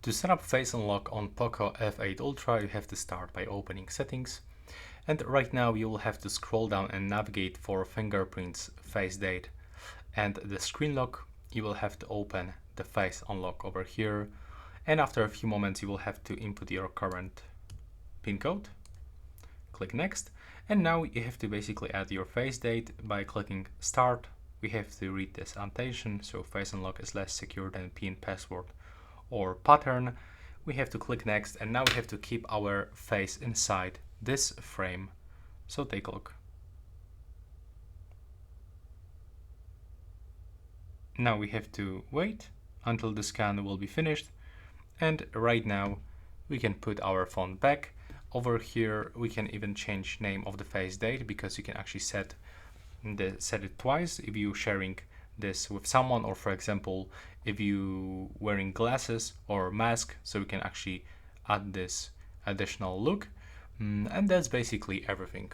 To set up Face Unlock on Poco F8 Ultra, you have to start by opening Settings. And right now you will have to scroll down and navigate for fingerprints, face date, and the screen lock. You will have to open the Face Unlock over here. And after a few moments, you will have to input your current PIN code. Click Next. And now you have to basically add your face date by clicking Start. We have to read this annotation, so Face Unlock is less secure than PIN, password, or pattern. We have to click Next, and now we have to keep our face inside this frame. So take a look. Now we have to wait until the scan will be finished, and right now we can put our phone back. Over here we can even change name of the face date, because you can actually set it twice if you're sharing this with someone, or for example if you wearing glasses or mask, so we can actually add this additional look. And that's basically everything.